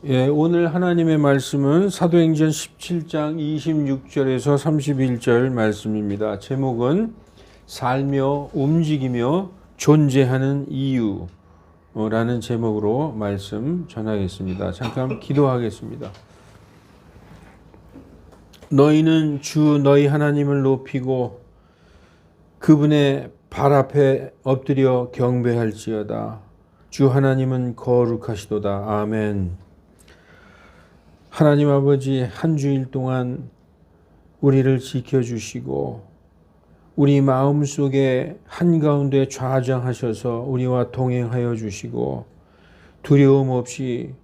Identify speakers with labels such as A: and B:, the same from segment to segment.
A: 예, 오늘 하나님의 말씀은 사도행전 17장 26절에서 31절 말씀입니다. 제목은 살며 움직이며 존재하는 이유라는 제목으로 말씀 전하겠습니다. 잠깐 기도하겠습니다. 너희는 주 너희 하나님을 높이고 그분의 발 앞에 엎드려 경배할지어다. 주 하나님은 거룩하시도다. 아멘. 하나님 아버지, 한 주일 동안 우리를 지켜주시고 우리 마음속에 한가운데 좌정하셔서 우리와 동행하여 주시고 두려움 없이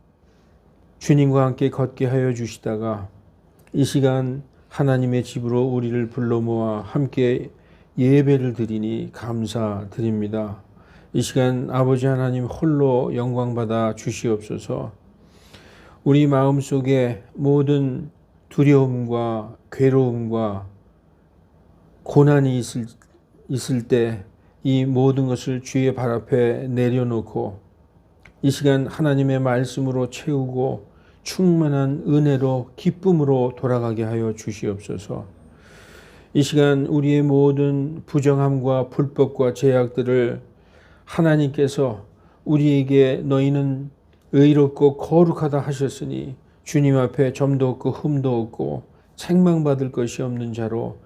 A: 주님과 함께 걷게 하여 주시다가 이 시간 하나님의 집으로 우리를 불러 모아 함께 예배를 드리니 감사드립니다. 이 시간 아버지 하나님 홀로 영광받아 주시옵소서. 우리 마음속에 모든 두려움과 괴로움과 고난이 있을 때 이 모든 것을 주의 발 앞에 내려놓고 이 시간 하나님의 말씀으로 채우고 충만한 은혜로 기쁨으로 돌아가게 하여 주시옵소서. 이 시간 우리의 모든 부정함과 불법과 죄악들을 하나님께서 우리에게 너희는 의롭고 거룩하다 하셨으니 주님 앞에 점도 없고 흠도 없고 책망받을 것이 없는 자로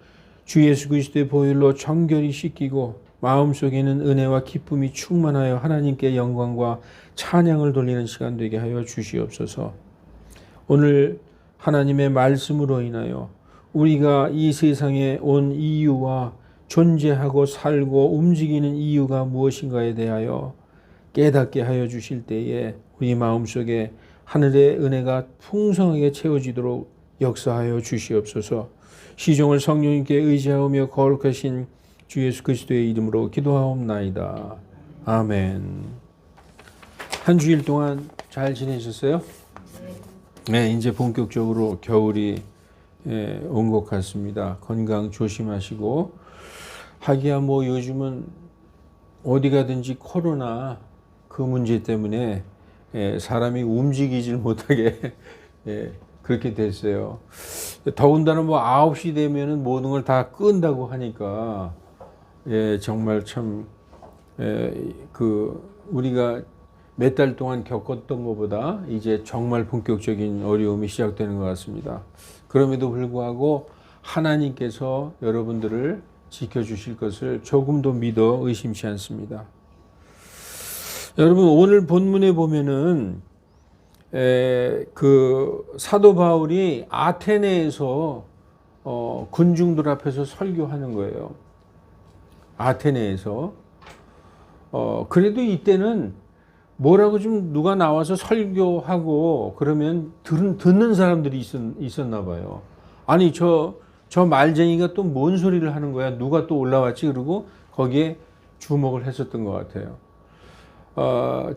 A: 주 예수 그리스도의 보혈로 정결히 씻기고 마음속에는 은혜와 기쁨이 충만하여 하나님께 영광과 찬양을 돌리는 시간 되게 하여 주시옵소서. 오늘 하나님의 말씀으로 인하여 우리가 이 세상에 온 이유와 존재하고 살고 움직이는 이유가 무엇인가에 대하여 깨닫게 하여 주실 때에 우리 마음속에 하늘의 은혜가 풍성하게 채워지도록 역사하여 주시옵소서. 시종을 성령님께 의지하며 거룩하신 주 예수 그리스도의 이름으로 기도하옵나이다. 아멘. 한 주일 동안 잘 지내셨어요? 네, 이제 본격적으로 겨울이 온 것 같습니다. 건강 조심하시고 하기야 뭐 요즘은 어디 가든지 코로나 그 문제 때문에 사람이 움직이질 못하게 그렇게 됐어요. 더군다나 뭐 9시 되면은 모든 걸 다 끈다고 하니까 정말 참 우리가 몇 달 동안 겪었던 것보다 이제 정말 본격적인 어려움이 시작되는 것 같습니다. 그럼에도 불구하고 하나님께서 여러분들을 지켜주실 것을 조금도 믿어 의심치 않습니다. 여러분 오늘 본문에 보면은 그 사도 바울이 아테네에서 군중들 앞에서 설교하는 거예요. 아테네에서 그래도 이때는 뭐라고 좀 누가 나와서 설교하고 그러면 듣는 사람들이 있었나 봐요. 아니 저 말쟁이가 또 뭔 소리를 하는 거야? 누가 또 올라왔지? 그러고 거기에 주목을 했었던 것 같아요.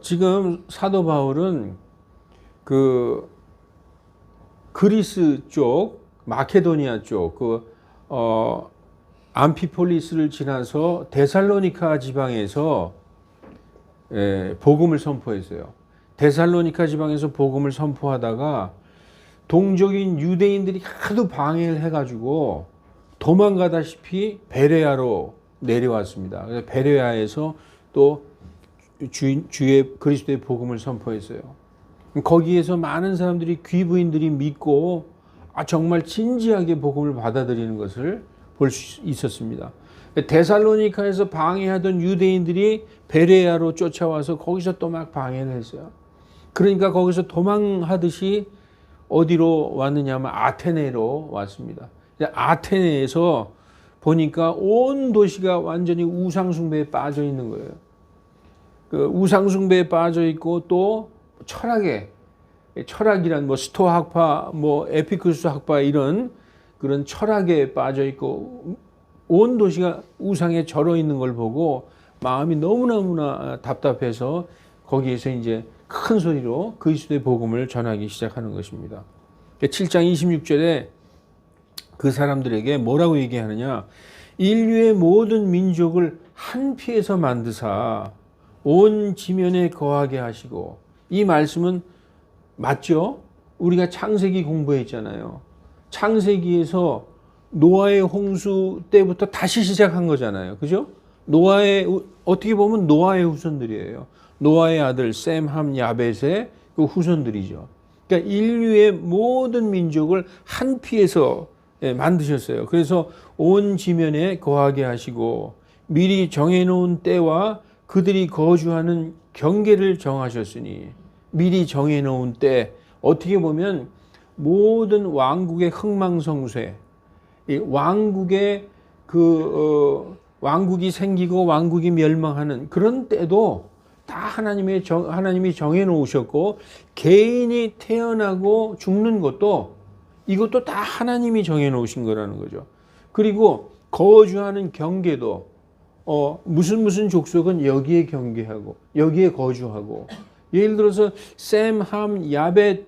A: 지금 사도 바울은 그 그리스 쪽, 마케도니아 쪽, 암피폴리스를 지나서 데살로니카 지방에서 복음을 선포했어요. 데살로니카 지방에서 복음을 선포하다가 동족인 유대인들이 하도 방해를 해가지고 도망가다시피 베레아로 내려왔습니다. 그래서 베레아에서 또 주의 그리스도의 복음을 선포했어요. 거기에서 많은 사람들이 귀부인들이 믿고 정말 진지하게 복음을 받아들이는 것을 볼 수 있었습니다. 데살로니카에서 방해하던 유대인들이 베레아로 쫓아와서 거기서 또 막 방해를 했어요. 그러니까 거기서 도망하듯이 어디로 왔느냐 하면 아테네로 왔습니다. 아테네에서 보니까 온 도시가 완전히 우상숭배에 빠져 있는 거예요. 그 우상숭배에 빠져 있고 또 철학이란 뭐 스토아 학파, 뭐 에피쿠스 학파 이런 그런 철학에 빠져 있고 온 도시가 우상에 절어 있는 걸 보고 마음이 너무나 답답해서 거기에서 이제 큰 소리로 그리스도의 복음을 전하기 시작하는 것입니다. 7장 26절에 그 사람들에게 뭐라고 얘기하느냐? 인류의 모든 민족을 한 피에서 만드사 온 지면에 거하게 하시고, 이 말씀은 맞죠? 우리가 창세기 공부했잖아요. 창세기에서 노아의 홍수 때부터 다시 시작한 거잖아요. 그죠? 어떻게 보면 노아의 후손들이에요. 노아의 아들 셈, 함, 야벳의 그 후손들이죠. 그러니까 인류의 모든 민족을 한 피에서 만드셨어요. 그래서 온 지면에 거하게 하시고 미리 정해놓은 때와 그들이 거주하는 경계를 정하셨으니, 미리 정해놓은 때, 어떻게 보면 모든 왕국의 흥망성쇠, 왕국의 왕국이 생기고 왕국이 멸망하는 그런 때도 다 하나님이 정해 놓으셨고, 개인이 태어나고 죽는 것도 이것도 다 하나님이 정해 놓으신 거라는 거죠. 그리고 거주하는 경계도 무슨 족속은 여기에 경계하고 여기에 거주하고, 예를 들어서 셈, 함, 야벳,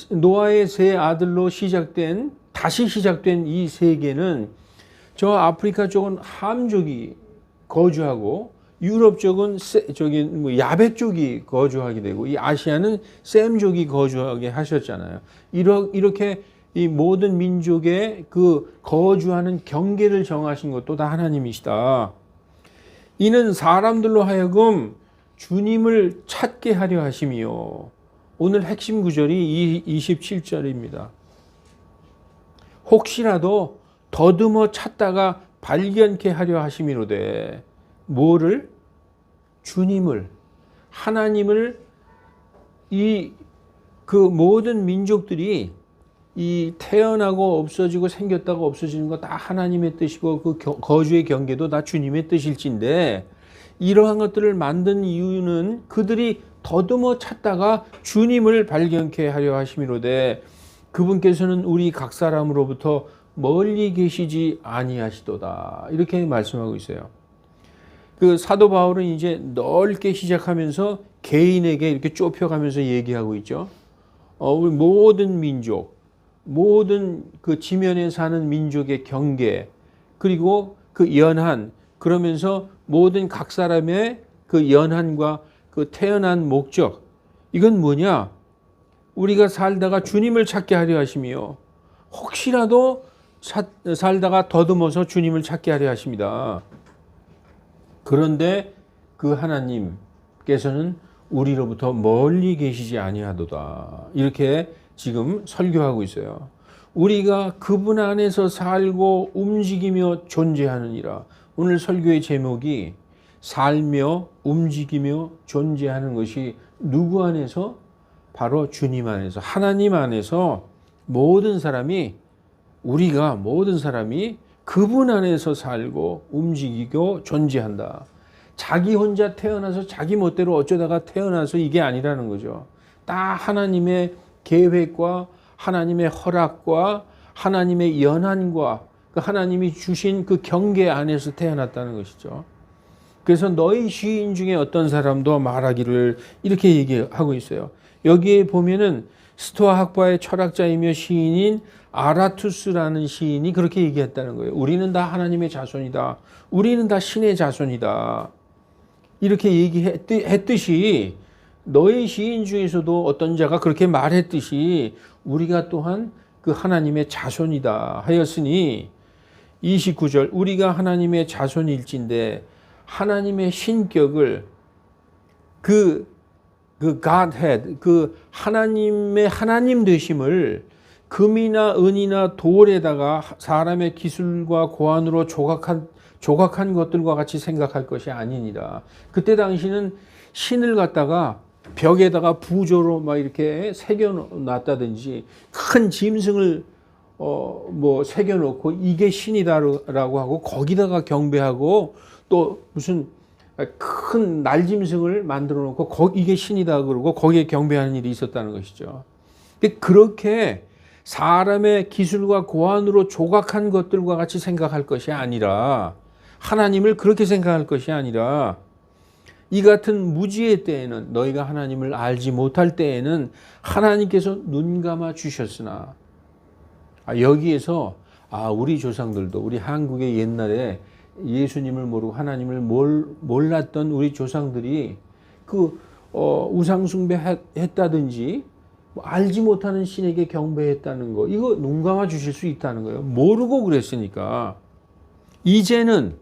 A: 노아의 세 아들로 다시 시작된 이 세계는 저 아프리카 쪽은 함족이 거주하고 유럽 쪽은 야벳 쪽이 거주하게 되고 이 아시아는 셈족이 거주하게 하셨잖아요. 이렇게 이 모든 민족의 그 거주하는 경계를 정하신 것도 다 하나님이시다. 이는 사람들로 하여금 주님을 찾게 하려 하심이요. 오늘 핵심 구절이 27절입니다. 혹시라도 더듬어 찾다가 발견케 하려 하심이로되, 뭐를? 주님을, 하나님을. 그 모든 민족들이 이 태어나고 없어지고 생겼다가 없어지는 거 다 하나님의 뜻이고 그 거주의 경계도 다 주님의 뜻일진데, 이러한 것들을 만든 이유는 그들이 더듬어 찾다가 주님을 발견케 하려 하심이로되, 그분께서는 우리 각 사람으로부터 멀리 계시지 아니하시도다. 이렇게 말씀하고 있어요. 그 사도 바울은 이제 넓게 시작하면서 개인에게 이렇게 좁혀가면서 얘기하고 있죠. 우리 모든 민족, 모든 그 지면에 사는 민족의 경계, 그리고 그 연한, 그러면서 모든 각 사람의 그 연한과 그 태어난 목적, 이건 뭐냐? 우리가 살다가 주님을 찾게 하려 하심이요. 혹시라도 살다가 더듬어서 주님을 찾게 하려 하십니다. 그런데 그 하나님께서는 우리로부터 멀리 계시지 아니하도다. 이렇게 지금 설교하고 있어요. 우리가 그분 안에서 살고 움직이며 존재하느니라. 오늘 설교의 제목이 살며 움직이며 존재하는 것이 누구 안에서? 바로 주님 안에서, 하나님 안에서 모든 사람이 그분 안에서 살고 움직이고 존재한다. 자기 혼자 태어나서 자기 멋대로 어쩌다가 태어나서 이게 아니라는 거죠. 다 하나님의 계획과 하나님의 허락과 하나님의 연한과 그 하나님이 주신 그 경계 안에서 태어났다는 것이죠. 그래서 너희 시인 중에 어떤 사람도 말하기를, 이렇게 얘기하고 있어요. 여기에 보면은 스토아 학파의 철학자이며 시인인 아라투스라는 시인이 그렇게 얘기했다는 거예요. 우리는 다 하나님의 자손이다. 우리는 다 신의 자손이다. 이렇게 얘기했듯이, 너희 시인 중에서도 어떤 자가 그렇게 말했듯이 우리가 또한 그 하나님의 자손이다 하였으니, 29절, 우리가 하나님의 자손일진데 하나님의 신격을 그 Godhead, 그 하나님의 하나님 되심을 금이나 은이나 돌에다가 사람의 기술과 고안으로 조각한 것들과 같이 생각할 것이 아니니라. 그때 당시는 신을 갖다가 벽에다가 부조로 막 이렇게 새겨놨다든지 큰 짐승을 새겨놓고 이게 신이다라고 하고 거기다가 경배하고, 또 무슨 큰 날짐승을 만들어 놓고 이게 신이다 그러고 거기에 경배하는 일이 있었다는 것이죠. 근데 그렇게 사람의 기술과 고안으로 조각한 것들과 같이 생각할 것이 아니라, 하나님을 그렇게 생각할 것이 아니라, 이 같은 무지의 때에는, 너희가 하나님을 알지 못할 때에는 하나님께서 눈 감아 주셨으나, 여기에서 우리 조상들도, 우리 한국의 옛날에 예수님을 모르고 하나님을 몰랐던 우리 조상들이 그 우상 숭배 했다든지 뭐 알지 못하는 신에게 경배했다는 거, 이거 눈 감아 주실 수 있다는 거예요. 모르고 그랬으니까. 이제는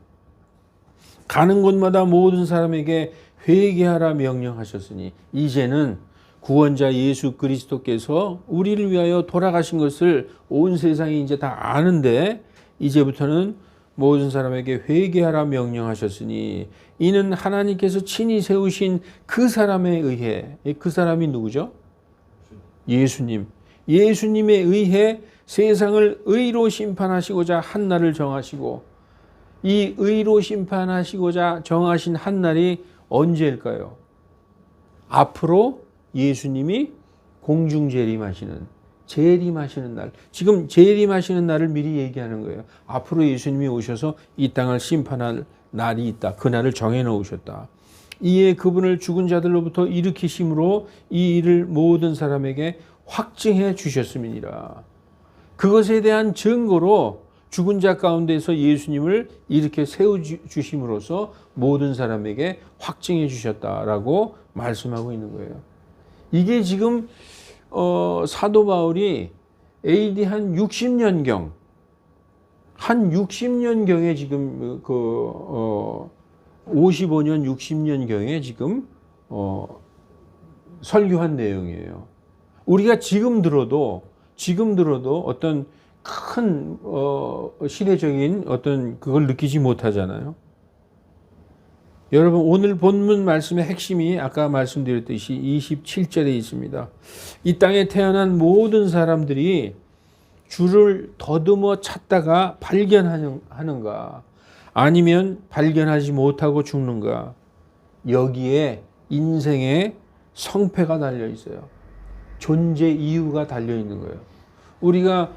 A: 가는 곳마다 모든 사람에게 회개하라 명령하셨으니, 이제는 구원자 예수 그리스도께서 우리를 위하여 돌아가신 것을 온 세상이 이제 다 아는데, 이제부터는 모든 사람에게 회개하라 명령하셨으니, 이는 하나님께서 친히 세우신 그 사람에 의해, 그 사람이 누구죠? 예수님. 예수님에 의해 세상을 의로 심판하시고자 한 날을 정하시고, 이 의로 심판하시고자 정하신 한 날이 언제일까요? 앞으로 예수님이 공중 재림하시는, 재림하시는 날. 지금 재림하시는 날을 미리 얘기하는 거예요. 앞으로 예수님이 오셔서 이 땅을 심판할 날이 있다. 그 날을 정해 놓으셨다. 이에 그분을 죽은 자들로부터 일으키심으로 이 일을 모든 사람에게 확증해 주셨음이니라. 그것에 대한 증거로 죽은 자 가운데서 예수님을 이렇게 세워주심으로써 모든 사람에게 확증해 주셨다라고 말씀하고 있는 거예요. 이게 지금 사도 바울이 AD 한 60년경, 한 60년경에 지금 55년, 60년경에 지금 설교한 내용이에요. 우리가 지금 들어도 어떤 큰 시대적인 어떤 그걸 느끼지 못하잖아요. 여러분, 오늘 본문 말씀의 핵심이 아까 말씀드렸듯이 27절에 있습니다. 이 땅에 태어난 모든 사람들이 주를 더듬어 찾다가 발견하는가, 아니면 발견하지 못하고 죽는가, 여기에 인생의 성패가 달려 있어요. 존재 이유가 달려 있는 거예요. 우리가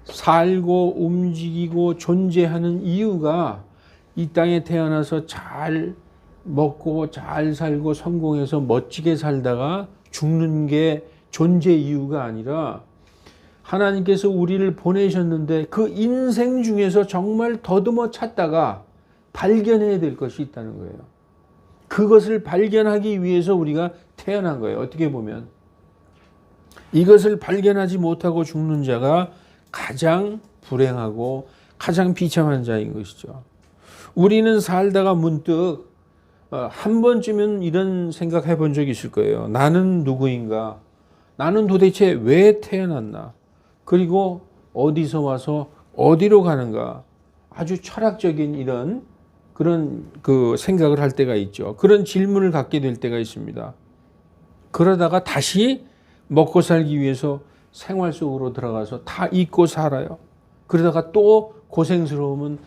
A: 살고 움직이고 존재하는 이유가 이 땅에 태어나서 잘 먹고 잘 살고 성공해서 멋지게 살다가 죽는 게 존재 이유가 아니라, 하나님께서 우리를 보내셨는데 그 인생 중에서 정말 더듬어 찾다가 발견해야 될 것이 있다는 거예요. 그것을 발견하기 위해서 우리가 태어난 거예요. 어떻게 보면 이것을 발견하지 못하고 죽는 자가 가장 불행하고 가장 비참한 자인 것이죠. 우리는 살다가 문득 한 번쯤은 이런 생각해 본 적이 있을 거예요. 나는 누구인가? 나는 도대체 왜 태어났나? 그리고 어디서 와서 어디로 가는가? 아주 철학적인 이런 그런 생각을 할 때가 있죠. 그런 질문을 갖게 될 때가 있습니다. 그러다가 다시 먹고 살기 위해서 생활 속으로 들어가서 다 잊고 살아요. 그러다가 또 고생스러우면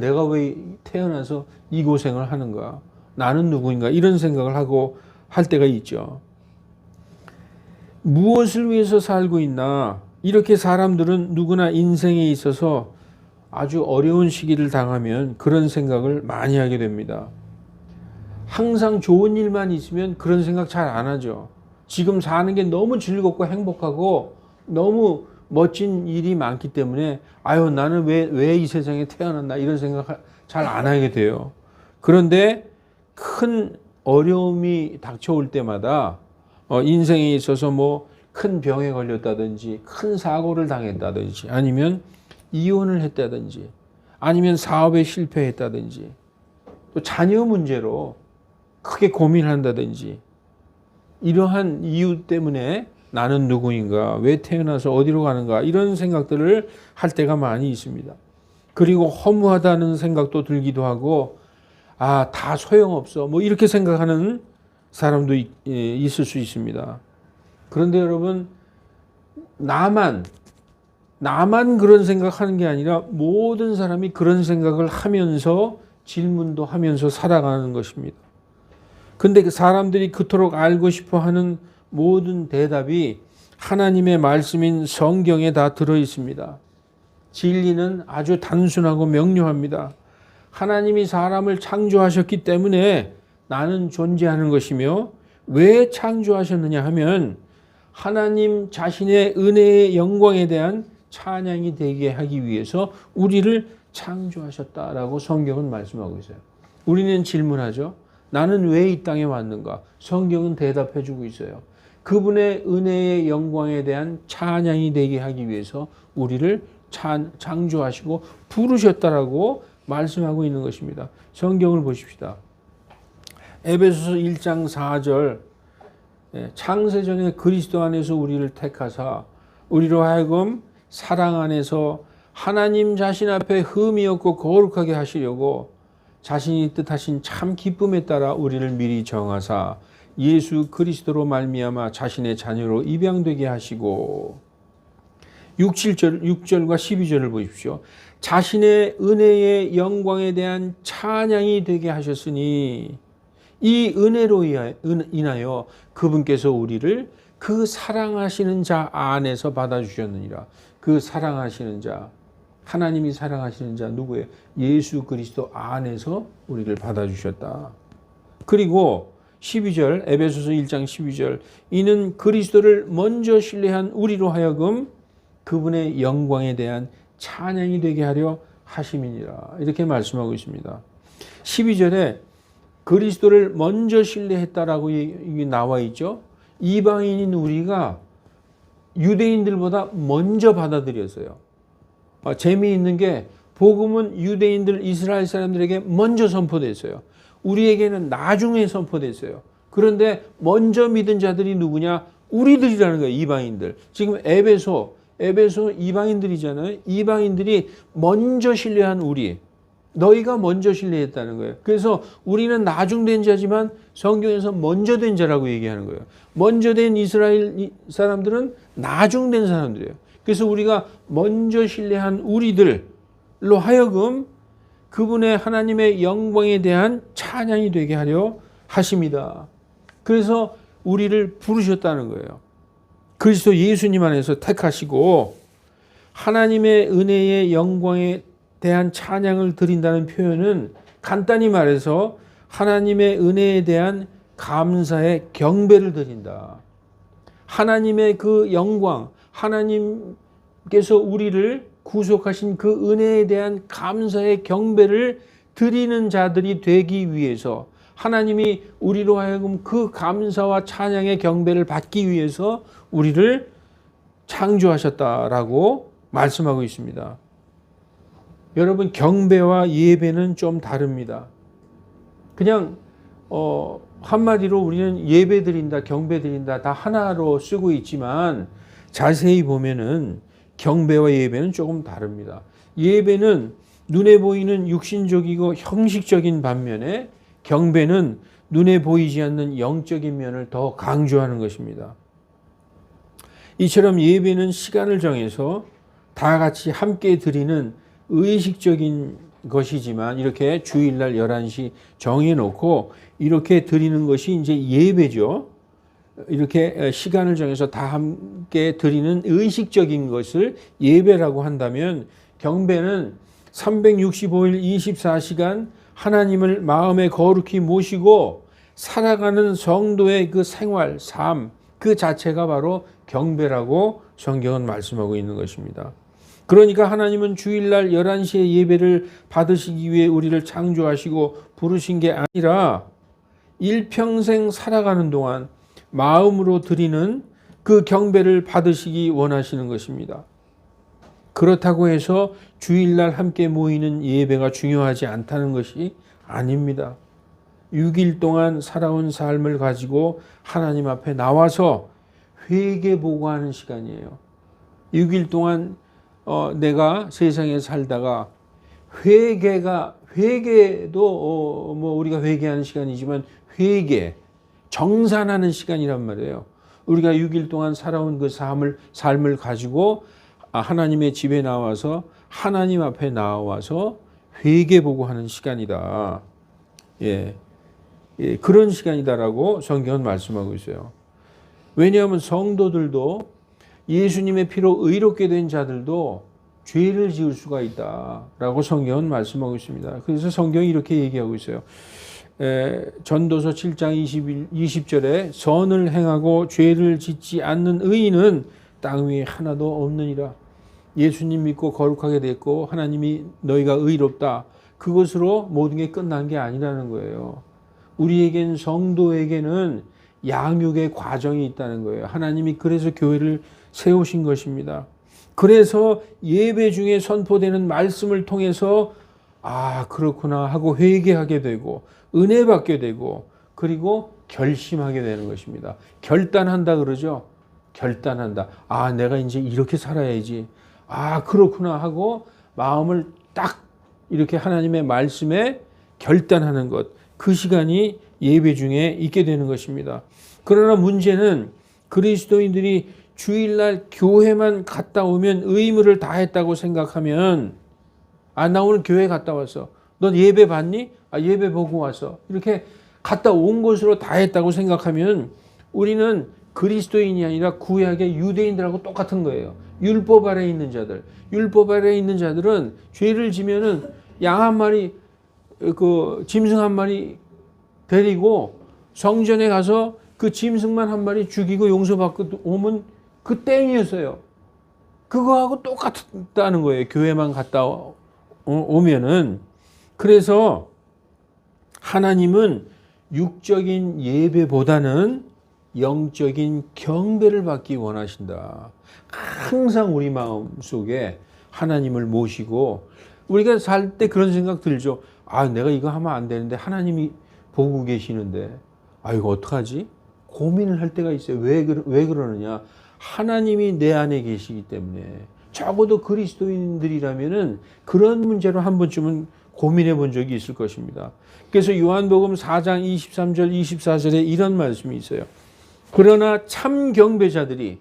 A: 내가 왜 태어나서 이 고생을 하는가? 나는 누구인가? 이런 생각을 하고 할 때가 있죠. 무엇을 위해서 살고 있나? 이렇게 사람들은 누구나 인생에 있어서 아주 어려운 시기를 당하면 그런 생각을 많이 하게 됩니다. 항상 좋은 일만 있으면 그런 생각 잘 안 하죠. 지금 사는 게 너무 즐겁고 행복하고 너무 멋진 일이 많기 때문에 나는 왜 이 세상에 태어났나 이런 생각 잘 안 하게 돼요. 그런데 큰 어려움이 닥쳐올 때마다 인생에 있어서 뭐 큰 병에 걸렸다든지 큰 사고를 당했다든지 아니면 이혼을 했다든지 아니면 사업에 실패했다든지 또 자녀 문제로 크게 고민한다든지 이러한 이유 때문에 나는 누구인가, 왜 태어나서 어디로 가는가 이런 생각들을 할 때가 많이 있습니다. 그리고 허무하다는 생각도 들기도 하고 다 소용없어 뭐 이렇게 생각하는 사람도 있을 수 있습니다. 그런데 여러분, 나만 그런 생각하는 게 아니라 모든 사람이 그런 생각을 하면서 질문도 하면서 살아가는 것입니다. 근데 그 사람들이 그토록 알고 싶어 하는 모든 대답이 하나님의 말씀인 성경에 다 들어 있습니다. 진리는 아주 단순하고 명료합니다. 하나님이 사람을 창조하셨기 때문에 나는 존재하는 것이며, 왜 창조하셨느냐 하면 하나님 자신의 은혜의 영광에 대한 찬양이 되게 하기 위해서 우리를 창조하셨다라고 성경은 말씀하고 있어요. 우리는 질문하죠. 나는 왜 이 땅에 왔는가? 성경은 대답해 주고 있어요. 그분의 은혜의 영광에 대한 찬양이 되게 하기 위해서 우리를 창조하시고 부르셨다라고 말씀하고 있는 것입니다. 성경을 보십시다. 에베소서 1장 4절 창세전에 그리스도 안에서 우리를 택하사 우리로 하여금 사랑 안에서 하나님 자신 앞에 흠이 없고 거룩하게 하시려고 자신이 뜻하신 참 기쁨에 따라 우리를 미리 정하사 예수 그리스도로 말미암아 자신의 자녀로 입양되게 하시고 6절과 12절을 보십시오. 자신의 은혜의 영광에 대한 찬양이 되게 하셨으니 이 은혜로 인하여 그분께서 우리를 그 사랑하시는 자 안에서 받아주셨느니라. 그 사랑하시는 자, 하나님이 사랑하시는 자 누구예요? 예수 그리스도 안에서 우리를 받아주셨다. 그리고 12절, 에베소서 1장 12절, 이는 그리스도를 먼저 신뢰한 우리로 하여금 그분의 영광에 대한 찬양이 되게 하려 하심이니라. 이렇게 말씀하고 있습니다. 12절에 그리스도를 먼저 신뢰했다라고 나와 있죠. 이방인인 우리가 유대인들보다 먼저 받아들였어요. 재미있는 게 복음은 유대인들, 이스라엘 사람들에게 먼저 선포됐어요. 우리에게는 나중에 선포됐어요. 그런데 먼저 믿은 자들이 누구냐? 우리들이라는 거예요. 이방인들. 지금 에베소 이방인들이잖아요. 이방인들이 먼저 신뢰한 우리. 너희가 먼저 신뢰했다는 거예요. 그래서 우리는 나중된 자지만 성경에서 먼저 된 자라고 얘기하는 거예요. 먼저 된 이스라엘 사람들은 나중된 사람들이에요. 그래서 우리가 먼저 신뢰한 우리들로 하여금 그분의 하나님의 영광에 대한 찬양이 되게 하려 하십니다. 그래서 우리를 부르셨다는 거예요. 그리스도 예수님 안에서 택하시고 하나님의 은혜의 영광에 대한 찬양을 드린다는 표현은 간단히 말해서 하나님의 은혜에 대한 감사의 경배를 드린다. 하나님의 그 영광, 하나님께서 우리를 구속하신 그 은혜에 대한 감사의 경배를 드리는 자들이 되기 위해서 하나님이 우리로 하여금 그 감사와 찬양의 경배를 받기 위해서 우리를 창조하셨다라고 말씀하고 있습니다. 여러분, 경배와 예배는 좀 다릅니다. 그냥 한마디로 우리는 예배 드린다, 경배 드린다 다 하나로 쓰고 있지만 자세히 보면은 경배와 예배는 조금 다릅니다. 예배는 눈에 보이는 육신적이고 형식적인 반면에 경배는 눈에 보이지 않는 영적인 면을 더 강조하는 것입니다. 이처럼 예배는 시간을 정해서 다 같이 함께 드리는 의식적인 것이지만 이렇게 주일날 11시 정해놓고 이렇게 드리는 것이 이제 예배죠. 이렇게 시간을 정해서 다 함께 드리는 의식적인 것을 예배라고 한다면 경배는 365일 24시간 하나님을 마음에 거룩히 모시고 살아가는 성도의 그 생활, 삶, 그 자체가 바로 경배라고 성경은 말씀하고 있는 것입니다. 그러니까 하나님은 주일날 11시에 예배를 받으시기 위해 우리를 창조하시고 부르신 게 아니라 일평생 살아가는 동안 마음으로 드리는 그 경배를 받으시기 원하시는 것입니다. 그렇다고 해서 주일날 함께 모이는 예배가 중요하지 않다는 것이 아닙니다. 6일 동안 살아온 삶을 가지고 하나님 앞에 나와서 회개 보고하는 시간이에요. 6일 동안 내가 세상에 살다가 회개도 뭐 우리가 회개하는 시간이지만 회개, 정산하는 시간이란 말이에요. 우리가 6일 동안 살아온 그 삶을 가지고 하나님의 집에 나와서 하나님 앞에 나와서 회개 보고하는 시간이다. 그런 시간이다라고 성경은 말씀하고 있어요. 왜냐하면 성도들도 예수님의 피로 의롭게 된 자들도 죄를 지을 수가 있다라고 성경은 말씀하고 있습니다. 그래서 성경이 이렇게 얘기하고 있어요. 전도서 7장 20절에 선을 행하고 죄를 짓지 않는 의인은 땅 위에 하나도 없느니라. 예수님 믿고 거룩하게 됐고 하나님이 너희가 의롭다. 그것으로 모든 게 끝난 게 아니라는 거예요. 우리에겐 성도에게는 양육의 과정이 있다는 거예요. 하나님이 그래서 교회를 세우신 것입니다. 그래서 예배 중에 선포되는 말씀을 통해서 아, 그렇구나 하고 회개하게 되고 은혜 받게 되고 그리고 결심하게 되는 것입니다. 결단한다 그러죠. 결단한다. 아, 내가 이제 이렇게 살아야지. 아, 그렇구나 하고 마음을 딱 이렇게 하나님의 말씀에 결단하는 것. 그 시간이 예배 중에 있게 되는 것입니다. 그러나 문제는 그리스도인들이 주일날 교회만 갔다 오면 의무를 다했다고 생각하면 아, 나 오늘 교회 갔다 왔어. 넌 예배 봤니? 아, 예배 보고 왔어. 이렇게 갔다 온 것으로 다 했다고 생각하면 우리는 그리스도인이 아니라 구약의 유대인들하고 똑같은 거예요. 율법 아래에 있는 자들. 율법 아래에 있는 자들은 죄를 지면은 양 한 마리, 그 짐승 한 마리 데리고 성전에 가서 그 짐승만 한 마리 죽이고 용서받고 오면 그 땡이었어요. 그거하고 똑같다는 거예요. 교회만 갔다 오면은. 그래서 하나님은 육적인 예배보다는 영적인 경배를 받기 원하신다. 항상 우리 마음 속에 하나님을 모시고 우리가 살 때 그런 생각 들죠. 아, 내가 이거 하면 안 되는데 하나님이 보고 계시는데 아, 이거 어떡하지? 고민을 할 때가 있어요. 왜 그러느냐? 하나님이 내 안에 계시기 때문에. 적어도 그리스도인들이라면은 그런 문제로 한 번쯤은 고민해 본 적이 있을 것입니다. 그래서 요한복음 4장 23절 24절에 이런 말씀이 있어요. 그러나 참 경배자들이,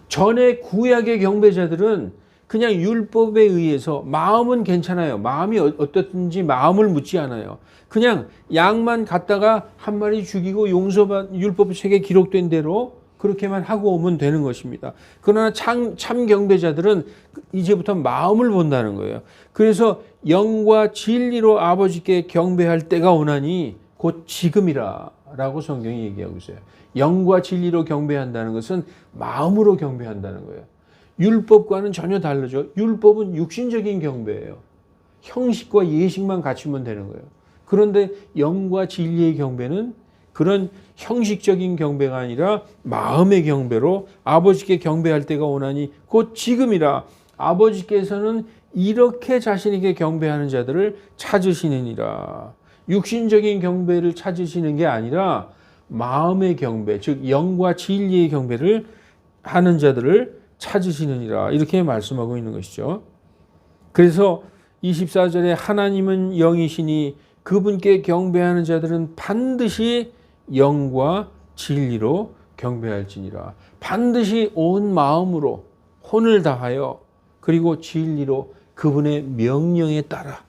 A: 전에 구약의 경배자들은 그냥 율법에 의해서 마음은 괜찮아요. 마음이 어떻든지 마음을 묻지 않아요. 그냥 양만 갖다가 한 마리 죽이고 율법책에 기록된 대로 그렇게만 하고 오면 되는 것입니다. 그러나 참 경배자들은 이제부터 마음을 본다는 거예요. 그래서 영과 진리로 아버지께 경배할 때가 오나니 곧 지금이라 라고 성경이 얘기하고 있어요. 영과 진리로 경배한다는 것은 마음으로 경배한다는 거예요. 율법과는 전혀 다르죠. 율법은 육신적인 경배예요. 형식과 예식만 갖추면 되는 거예요. 그런데 영과 진리의 경배는 그런 형식적인 경배가 아니라 마음의 경배로 아버지께 경배할 때가 오나니 곧 지금이라. 아버지께서는 이렇게 자신에게 경배하는 자들을 찾으시느니라. 육신적인 경배를 찾으시는 게 아니라 마음의 경배, 즉 영과 진리의 경배를 하는 자들을 찾으시느니라. 이렇게 말씀하고 있는 것이죠. 그래서 24절에 하나님은 영이시니 그분께 경배하는 자들은 반드시 영과 진리로 경배할지니라. 반드시 온 마음으로 혼을 다하여 그리고 진리로 그분의 명령에 따라.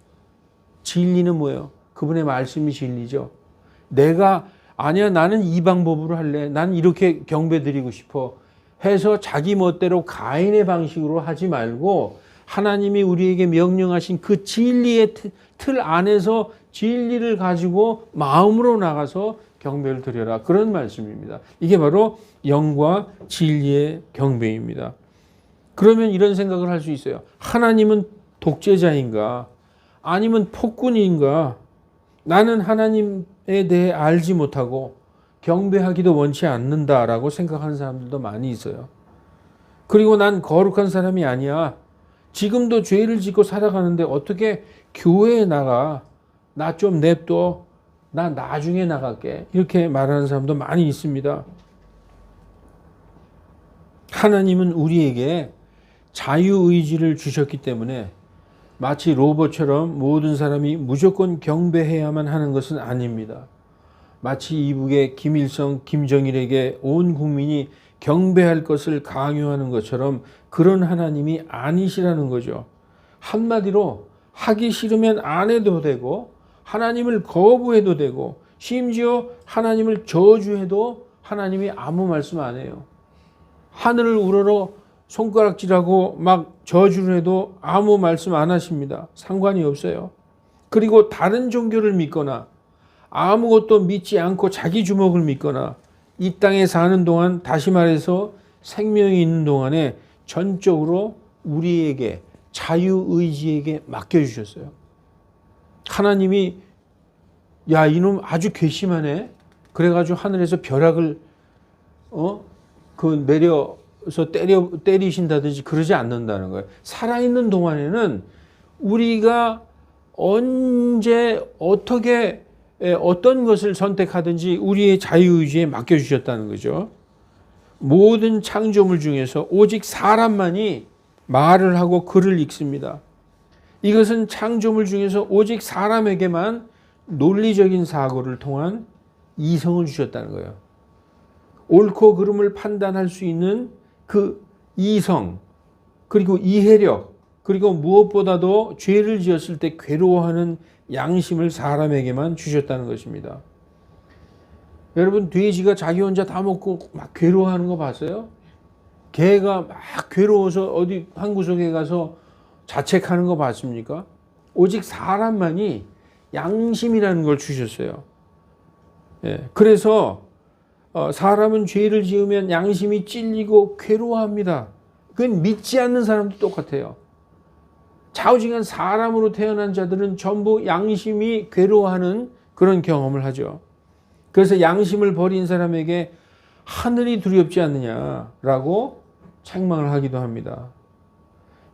A: 진리는 뭐예요? 그분의 말씀이 진리죠. 내가 아니야, 나는 이 방법으로 할래, 난 이렇게 경배드리고 싶어 해서 자기 멋대로 가인의 방식으로 하지 말고 하나님이 우리에게 명령하신 그 진리의 틀 안에서 진리를 가지고 마음으로 나가서 경배를 드려라. 그런 말씀입니다. 이게 바로 영과 진리의 경배입니다. 그러면 이런 생각을 할 수 있어요. 하나님은 독재자인가? 아니면 폭군인가? 나는 하나님에 대해 알지 못하고 경배하기도 원치 않는다라고 생각하는 사람들도 많이 있어요. 그리고 난 거룩한 사람이 아니야. 지금도 죄를 짓고 살아가는데 어떻게 교회에 나가? 나 좀 냅둬. 나 나중에 나갈게. 이렇게 말하는 사람도 많이 있습니다. 하나님은 우리에게 자유의지를 주셨기 때문에 마치 로봇처럼 모든 사람이 무조건 경배해야만 하는 것은 아닙니다. 마치 이북의 김일성, 김정일에게 온 국민이 경배할 것을 강요하는 것처럼 그런 하나님이 아니시라는 거죠. 한마디로 하기 싫으면 안 해도 되고 하나님을 거부해도 되고 심지어 하나님을 저주해도 하나님이 아무 말씀 안 해요. 하늘을 우러러 손가락질하고 막 저주를 해도 아무 말씀 안 하십니다. 상관이 없어요. 그리고 다른 종교를 믿거나 아무것도 믿지 않고 자기 주먹을 믿거나 이 땅에 사는 동안, 다시 말해서 생명이 있는 동안에 전적으로 우리에게 자유의지에게 맡겨주셨어요. 하나님이 야, 이놈 아주 괘씸하네. 그래가지고 하늘에서 벼락을 내려서 때리신다든지 그러지 않는다는 거예요. 살아있는 동안에는 우리가 언제 어떻게 어떤 것을 선택하든지 우리의 자유의지에 맡겨주셨다는 거죠. 모든 창조물 중에서 오직 사람만이 말을 하고 글을 읽습니다. 이것은 창조물 중에서 오직 사람에게만 논리적인 사고를 통한 이성을 주셨다는 거예요. 옳고 그름을 판단할 수 있는 그 이성, 그리고 이해력, 그리고 무엇보다도 죄를 지었을 때 괴로워하는 양심을 사람에게만 주셨다는 것입니다. 여러분, 돼지가 자기 혼자 다 먹고 막 괴로워하는 거 봤어요? 개가 막 괴로워서 어디 한 구석에 가서 자책하는 거 봤습니까? 오직 사람만이 양심이라는 걸 주셨어요. 그래서 사람은 죄를 지으면 양심이 찔리고 괴로워합니다. 그건 믿지 않는 사람도 똑같아요. 좌우지간 사람으로 태어난 자들은 전부 양심이 괴로워하는 그런 경험을 하죠. 그래서 양심을 버린 사람에게 하늘이 두렵지 않느냐라고 책망을 하기도 합니다.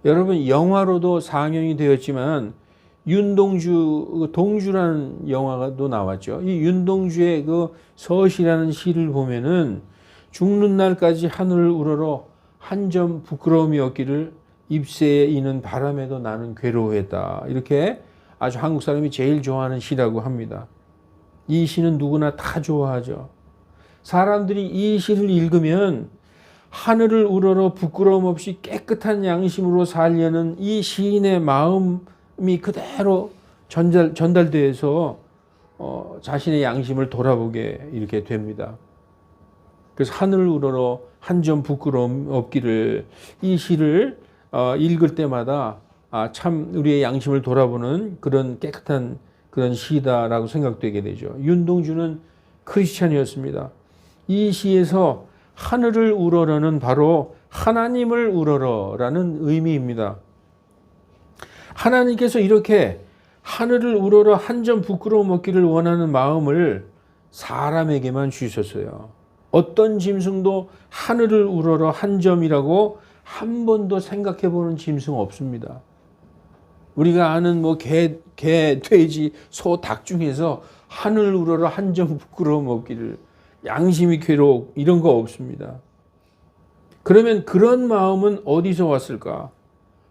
A: 여러분, 영화로도 상영이 되었지만 동주라는 영화도 나왔죠. 이 윤동주의 그 서시라는 시를 보면은 죽는 날까지 하늘을 우러러 한 점 부끄러움이 없기를 잎새에 이는 바람에도 나는 괴로워했다. 이렇게 아주 한국 사람이 제일 좋아하는 시라고 합니다. 이 시는 누구나 다 좋아하죠. 사람들이 이 시를 읽으면 하늘을 우러러 부끄러움 없이 깨끗한 양심으로 살려는 이 시인의 마음이 그대로 전달돼서 자신의 양심을 돌아보게 이렇게 됩니다. 그래서 하늘을 우러러 한 점 부끄러움 없기를, 이 시를 읽을 때마다 참 우리의 양심을 돌아보는 그런 깨끗한 그런 시다라고 생각되게 되죠. 윤동주는 크리스찬이었습니다. 이 시에서 하늘을 우러러는 바로 하나님을 우러러라는 의미입니다. 하나님께서 이렇게 하늘을 우러러 한 점 부끄러움 없기를 원하는 마음을 사람에게만 주셨어요. 어떤 짐승도 하늘을 우러러 한 점이라고 한 번도 생각해 보는 짐승 없습니다. 우리가 아는 개, 돼지, 소, 닭 중에서 하늘을 우러러 한 점 부끄러움 없기를, 양심이 괴로워, 이런 거 없습니다. 그러면 그런 마음은 어디서 왔을까?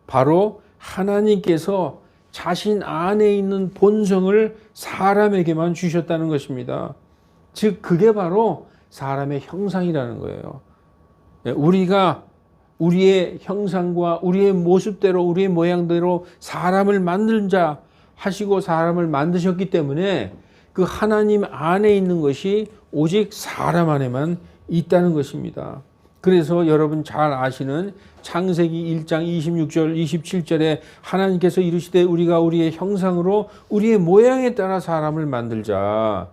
A: 바로 하나님께서 자신 안에 있는 본성을 사람에게만 주셨다는 것입니다. 즉 그게 바로 사람의 형상이라는 거예요. 우리가 우리의 형상과 우리의 모습대로, 우리의 모양대로 사람을 만들자 하시고 사람을 만드셨기 때문에 그 하나님 안에 있는 것이 오직 사람 안에만 있다는 것입니다. 그래서 여러분 잘 아시는 창세기 1장 26절 27절에 하나님께서 이르시되 우리가 우리의 형상으로 우리의 모양에 따라 사람을 만들자.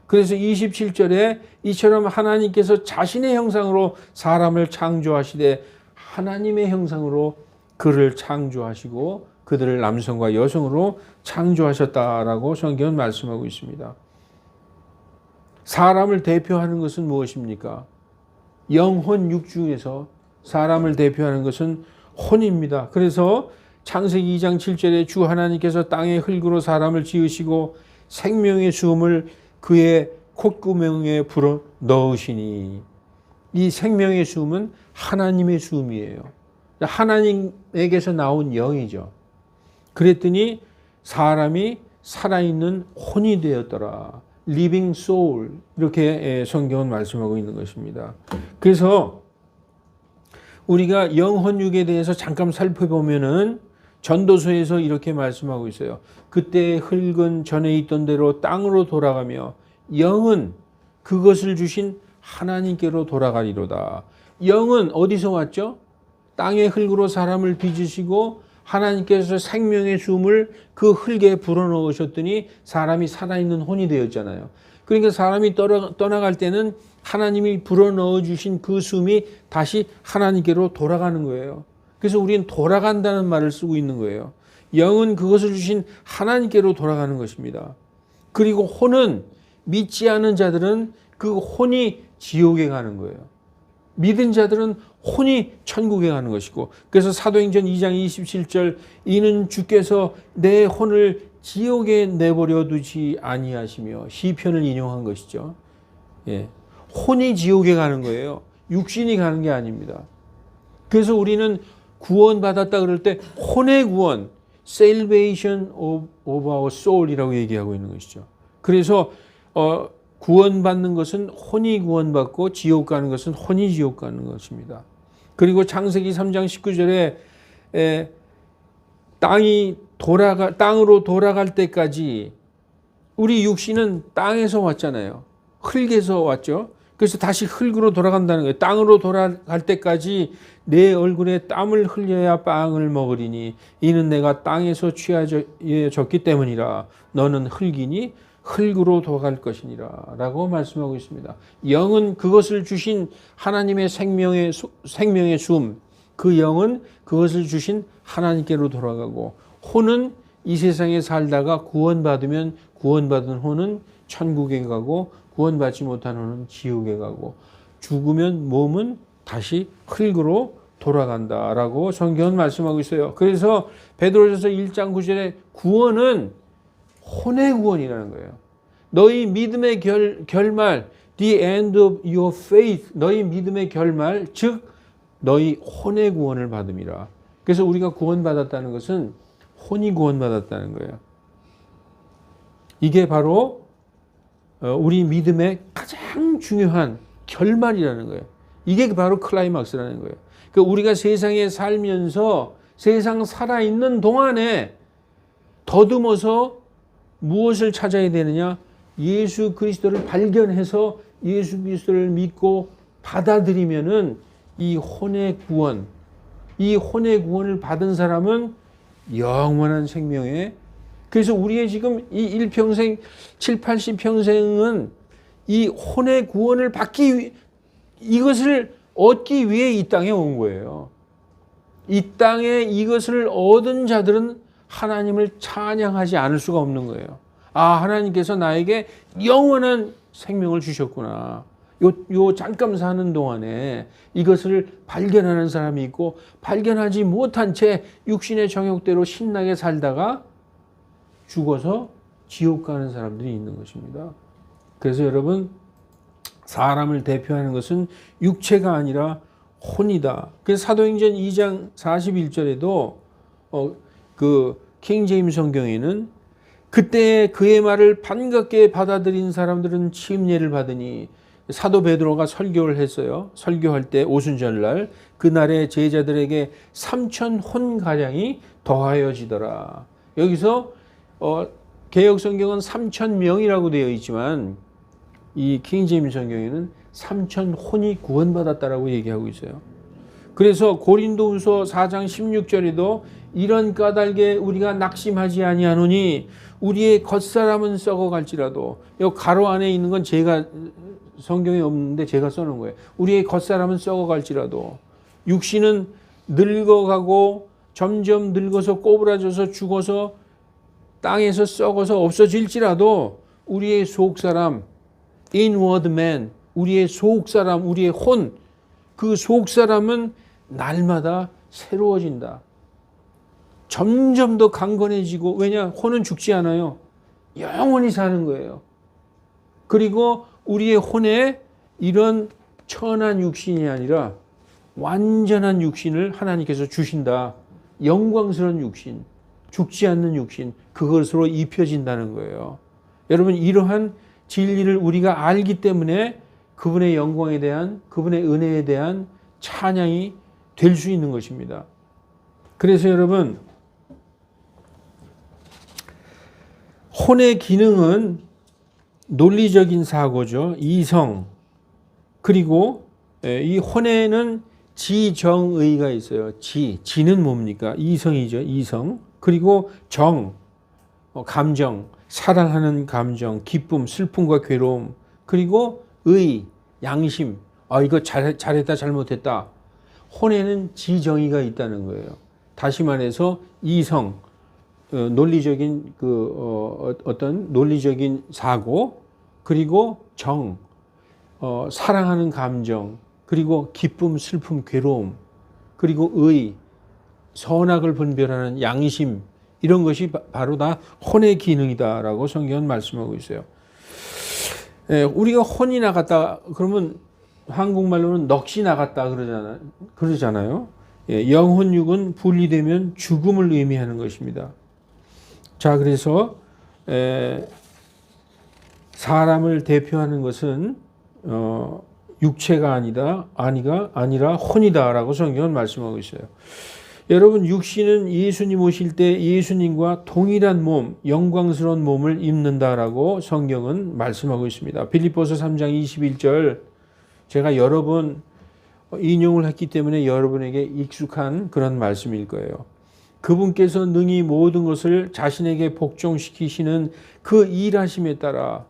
A: 그래서 27절에 이처럼 하나님께서 자신의 형상으로 사람을 창조하시되 하나님의 형상으로 그를 창조하시고 그들을 남성과 여성으로 창조하셨다라고 성경은 말씀하고 있습니다. 사람을 대표하는 것은 무엇입니까? 영혼 육중에서 사람을 대표하는 것은 혼입니다. 그래서 창세기 2장 7절에 주 하나님께서 땅의 흙으로 사람을 지으시고 생명의 숨을 그의 콧구멍에 불어 넣으시니, 이 생명의 숨은 하나님의 숨이에요. 하나님에게서 나온 영이죠. 그랬더니 사람이 살아있는 혼이 되었더라. living soul, 이렇게 성경은 말씀하고 있는 것입니다. 그래서 우리가 영혼육에 대해서 잠깐 살펴보면은 전도서에서 이렇게 말씀하고 있어요. 그때 흙은 전에 있던 대로 땅으로 돌아가며 영은 그것을 주신 하나님께로 돌아가리로다. 영은 어디서 왔죠? 땅의 흙으로 사람을 빚으시고 하나님께서 생명의 숨을 그 흙에 불어넣으셨더니 사람이 살아있는 혼이 되었잖아요. 그러니까 사람이 떠나갈 때는 하나님이 불어넣어 주신 그 숨이 다시 하나님께로 돌아가는 거예요. 그래서 우리는 돌아간다는 말을 쓰고 있는 거예요. 영은 그것을 주신 하나님께로 돌아가는 것입니다. 그리고 혼은 믿지 않은 자들은 그 혼이 지옥에 가는 거예요. 믿은 자들은 혼이 천국에 가는 것이고, 그래서 사도행전 2장 27절, 이는 주께서 내 혼을 지옥에 내버려 두지 아니하시며, 시편을 인용한 것이죠. 예. 혼이 지옥에 가는 거예요. 육신이 가는 게 아닙니다. 그래서 우리는 구원받았다 그럴 때 혼의 구원, salvation of our soul이라고 얘기하고 있는 것이죠. 그래서 구원받는 것은 혼이 구원받고 지옥 가는 것은 혼이 지옥 가는 것입니다. 그리고 창세기 3장 19절에 땅으로 돌아갈 때까지 우리 육신은 땅에서 왔잖아요. 흙에서 왔죠. 그래서 다시 흙으로 돌아간다는 거예요. 땅으로 돌아갈 때까지 내 얼굴에 땀을 흘려야 빵을 먹으리니 이는 내가 땅에서 취하였기 때문이라. 너는 흙이니 흙으로 돌아갈 것이니라 라고 말씀하고 있습니다. 영은 그것을 주신 하나님의 생명의 숨, 그 영은 그것을 주신 하나님께로 돌아가고, 혼은 이 세상에 살다가 구원받으면 구원받은 혼은 천국에 가고, 구원받지 못한 혼은 지옥에 가고, 죽으면 몸은 다시 흙으로 돌아간다라고 성경은 말씀하고 있어요. 그래서 베드로전서 1장 9절에 구원은 혼의 구원이라는 거예요. 너희 믿음의 결말, the end of your faith, 너희 믿음의 결말, 즉 너희 혼의 구원을 받음이라. 그래서 우리가 구원받았다는 것은 혼이 구원받았다는 거예요. 이게 바로 우리 믿음의 가장 중요한 결말이라는 거예요. 이게 바로 클라이막스라는 거예요. 그러니까 우리가 세상에 살면서 세상 살아있는 동안에 더듬어서 무엇을 찾아야 되느냐? 예수 그리스도를 발견해서 예수 그리스도를 믿고 받아들이면은 이 혼의 구원을 받은 사람은 영원한 생명에, 그래서 우리의 지금 이 일평생 7, 80평생은 이 혼의 구원을 이것을 얻기 위해 이 땅에 온 거예요. 이 땅에 이것을 얻은 자들은 하나님을 찬양하지 않을 수가 없는 거예요. 아, 하나님께서 나에게 영원한 생명을 주셨구나. 요 잠깐 사는 동안에 이것을 발견하는 사람이 있고, 발견하지 못한 채 육신의 정욕대로 신나게 살다가 죽어서 지옥 가는 사람들이 있는 것입니다. 그래서 여러분, 사람을 대표하는 것은 육체가 아니라 혼이다. 그래서 사도행전 2장 41절에도 그 킹제임스 성경에는 그때 그의 말을 반갑게 받아들인 사람들은 침례를 받으니, 사도 베드로가 설교를 했어요. 설교할 때 오순절날 그날의 제자들에게 3,000혼 가량이 더하여지더라. 여기서 개역 성경은 3,000명이라고 되어 있지만 이 킹제임스 성경에는 3,000혼이 구원받았다라고 얘기하고 있어요. 그래서 고린도후서 4장 16절에도 이런 까닭에 우리가 낙심하지 아니하노니 우리의 겉사람은 썩어갈지라도, 이 가로 안에 있는 건 제가 성경에 없는데 제가 써놓은 거예요. 우리의 겉사람은 썩어갈지라도, 육신은 늙어가고 점점 늙어서 꼬부라져서 죽어서 땅에서 썩어서 없어질지라도 우리의 속사람, inward man, 우리의 속사람, 우리의 혼, 그 속사람은 날마다 새로워진다. 점점 더 강건해지고, 왜냐? 혼은 죽지 않아요. 영원히 사는 거예요. 그리고 우리의 혼에 이런 천한 육신이 아니라 완전한 육신을 하나님께서 주신다. 영광스러운 육신, 죽지 않는 육신, 그것으로 입혀진다는 거예요. 여러분, 이러한 진리를 우리가 알기 때문에 그분의 영광에 대한, 그분의 은혜에 대한 찬양이 될 수 있는 것입니다. 그래서 여러분, 혼의 기능은 논리적인 사고죠. 이성. 그리고 이 혼에는 지정의가 있어요. 지는 뭡니까? 이성이죠. 이성. 그리고 정, 감정, 사랑하는 감정, 기쁨, 슬픔과 괴로움. 그리고 의, 양심. 이거 잘했다, 잘못했다. 혼에는 지정의가 있다는 거예요. 다시 말해서 이성, 논리적인 어떤 논리적인 사고, 그리고 정, 사랑하는 감정, 그리고 기쁨, 슬픔, 괴로움, 그리고 의, 선악을 분별하는 양심, 이런 것이 바로 다 혼의 기능이다라고 성경은 말씀하고 있어요. 우리가 혼이 나갔다 그러면 한국말로는 넋이 나갔다 그러잖아요. 영혼육은 분리되면 죽음을 의미하는 것입니다. 자, 그래서 사람을 대표하는 것은 육체가 아니라 혼이다라고 성경은 말씀하고 있어요. 여러분, 육신은 예수님 오실 때 예수님과 동일한 몸, 영광스러운 몸을 입는다라고 성경은 말씀하고 있습니다. 빌립보서 3장 21절, 제가 여러 번 인용을 했기 때문에 여러분에게 익숙한 그런 말씀일 거예요. 그분께서 능히 모든 것을 자신에게 복종시키시는 그 일하심에 따라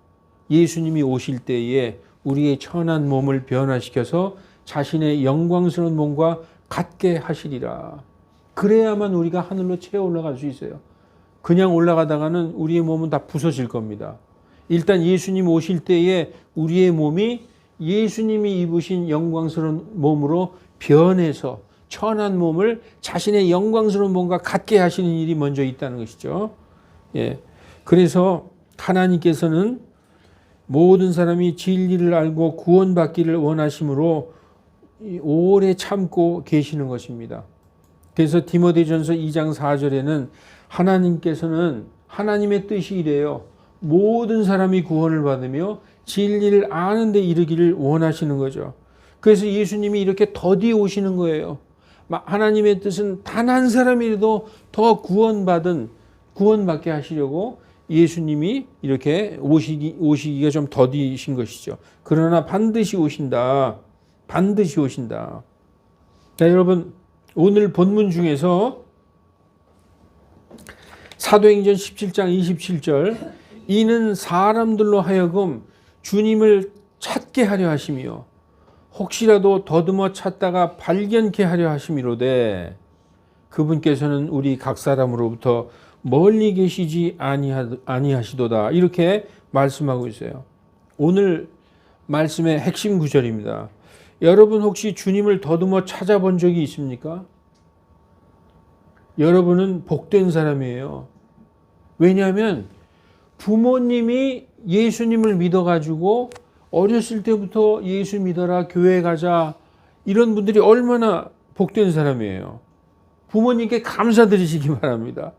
A: 예수님이 오실 때에 우리의 천한 몸을 변화시켜서 자신의 영광스러운 몸과 같게 하시리라. 그래야만 우리가 하늘로 채워 올라갈 수 있어요. 그냥 올라가다가는 우리의 몸은 다 부서질 겁니다. 일단 예수님 오실 때에 우리의 몸이 예수님이 입으신 영광스러운 몸으로 변해서 천한 몸을 자신의 영광스러운 몸과 같게 하시는 일이 먼저 있다는 것이죠. 그래서 하나님께서는 모든 사람이 진리를 알고 구원받기를 원하심으로 오래 참고 계시는 것입니다. 그래서 디모데전서 2장 4절에는 하나님께서는 하나님의 뜻이 이래요. 모든 사람이 구원을 받으며 진리를 아는 데 이르기를 원하시는 거죠. 그래서 예수님이 이렇게 더디 오시는 거예요. 하나님의 뜻은 단 한 사람이라도 더 구원받게 하시려고 예수님이 이렇게 오시기가 좀 더디신 것이죠. 그러나 반드시 오신다. 반드시 오신다. 자, 여러분, 오늘 본문 중에서 사도행전 17장 27절, 이는 사람들로 하여금 주님을 찾게 하려 하시며 혹시라도 더듬어 찾다가 발견케 하려 하심이로되 그분께서는 우리 각 사람으로부터 멀리 계시지 아니하시도다. 이렇게 말씀하고 있어요. 오늘 말씀의 핵심 구절입니다. 여러분 혹시 주님을 더듬어 찾아본 적이 있습니까? 여러분은 복된 사람이에요. 왜냐하면 부모님이 예수님을 믿어가지고 어렸을 때부터 예수 믿어라, 교회 가자, 이런 분들이 얼마나 복된 사람이에요. 부모님께 감사드리시기 바랍니다.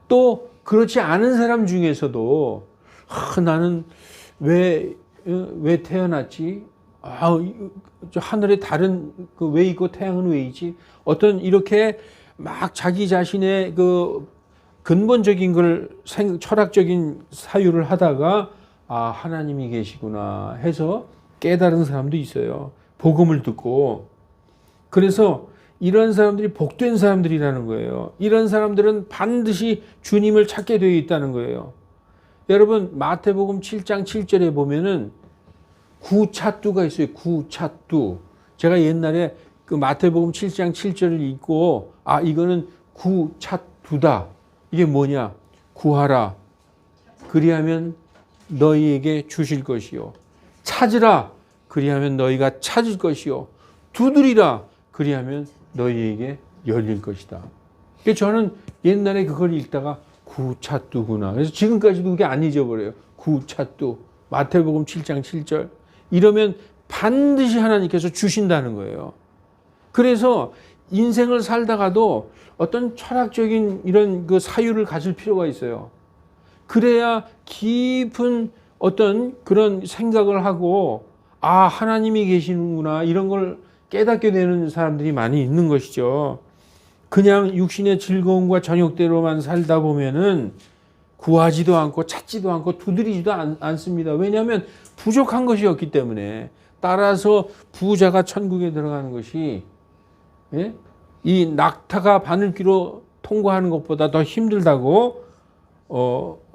A: 또 그렇지 않은 사람 중에서도 나는 왜 태어났지? 하늘에 달은 왜 있고 태양은 왜 있지? 어떤 이렇게 막 자기 자신의 그 근본적인 걸 철학적인 사유를 하다가 하나님이 계시구나 해서 깨달은 사람도 있어요. 복음을 듣고. 그래서 이런 사람들이 복된 사람들이라는 거예요. 이런 사람들은 반드시 주님을 찾게 되어 있다는 거예요. 여러분, 마태복음 7장 7절에 보면은 구차뚜가 있어요. 구차뚜. 제가 옛날에 그 마태복음 7장 7절을 읽고 이거는 구차뚜다. 이게 뭐냐? 구하라. 그리하면 너희에게 주실 것이요. 찾으라. 그리하면 너희가 찾을 것이요. 두드리라. 그리하면 너희에게 열릴 것이다. 저는 옛날에 그걸 읽다가 구차뚜구나. 그래서 지금까지도 그게 안 잊어버려요. 구차뚜. 마태복음 7장 7절. 이러면 반드시 하나님께서 주신다는 거예요. 그래서 인생을 살다가도 어떤 철학적인 이런 그 사유를 가질 필요가 있어요. 그래야 깊은 어떤 그런 생각을 하고 하나님이 계시는구나 이런 걸 깨닫게 되는 사람들이 많이 있는 것이죠. 그냥 육신의 즐거움과 정욕대로만 살다 보면은 구하지도 않고 찾지도 않고 두드리지도 않습니다. 왜냐하면 부족한 것이 없기 때문에. 따라서 부자가 천국에 들어가는 것이 이 낙타가 바늘귀로 통과하는 것보다 더 힘들다고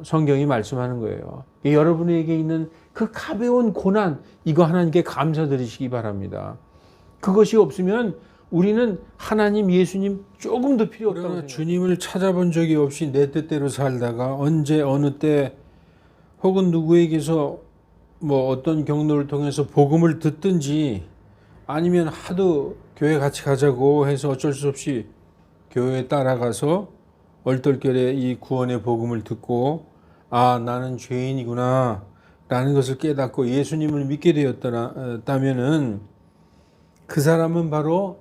A: 성경이 말씀하는 거예요. 여러분에게 있는 그 가벼운 고난, 이거 하나님께 감사드리시기 바랍니다. 그것이 없으면 우리는 하나님, 예수님 조금도 필요 없다고 생각해요. 주님을 찾아본 적이 없이 내 뜻대로 살다가 언제 어느 때 혹은 누구에게서 뭐 어떤 경로를 통해서 복음을 듣든지 아니면 하도 교회 같이 가자고 해서 어쩔 수 없이 교회에 따라가서 얼떨결에 이 구원의 복음을 듣고 아 나는 죄인이구나 라는 것을 깨닫고 예수님을 믿게 되었다면은 그 사람은 바로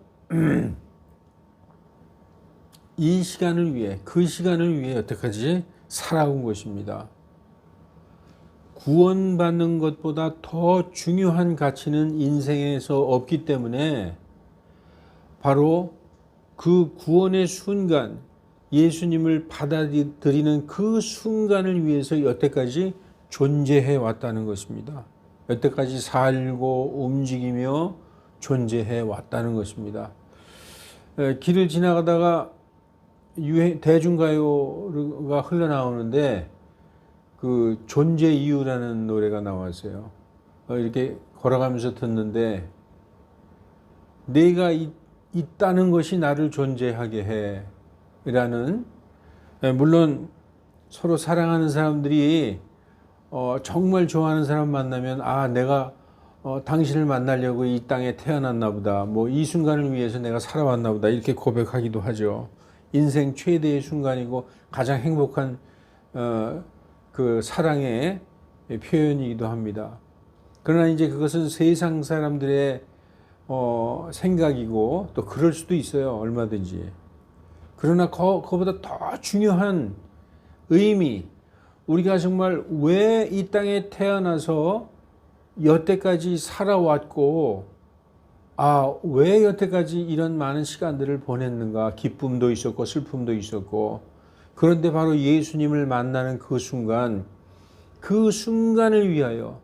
A: 이 시간을 위해 그 시간을 위해 여태까지 살아온 것입니다. 구원받는 것보다 더 중요한 가치는 인생에서 없기 때문에 바로 그 구원의 순간 예수님을 받아들이는 그 순간을 위해서 여태까지 존재해 왔다는 것입니다. 여태까지 살고 움직이며 존재해 왔다는 것입니다. 길을 지나가다가 대중가요가 흘러나오는데 그 존재 이유라는 노래가 나왔어요. 이렇게 걸어가면서 듣는데 내가 있다는 것이 나를 존재하게 해 라는, 물론 서로 사랑하는 사람들이 정말 좋아하는 사람 만나면 아 내가 당신을 만나려고 이 땅에 태어났나 보다, 뭐 이 순간을 위해서 내가 살아왔나 보다 이렇게 고백하기도 하죠. 인생 최대의 순간이고 가장 행복한 그 사랑의 표현이기도 합니다. 그러나 이제 그것은 세상 사람들의 생각이고 또 그럴 수도 있어요. 얼마든지. 그러나 그거보다 더 중요한 의미, 우리가 정말 왜 이 땅에 태어나서 여태까지 살아왔고 왜 여태까지 이런 많은 시간들을 보냈는가. 기쁨도 있었고 슬픔도 있었고, 그런데 바로 예수님을 만나는 그 순간을 위하여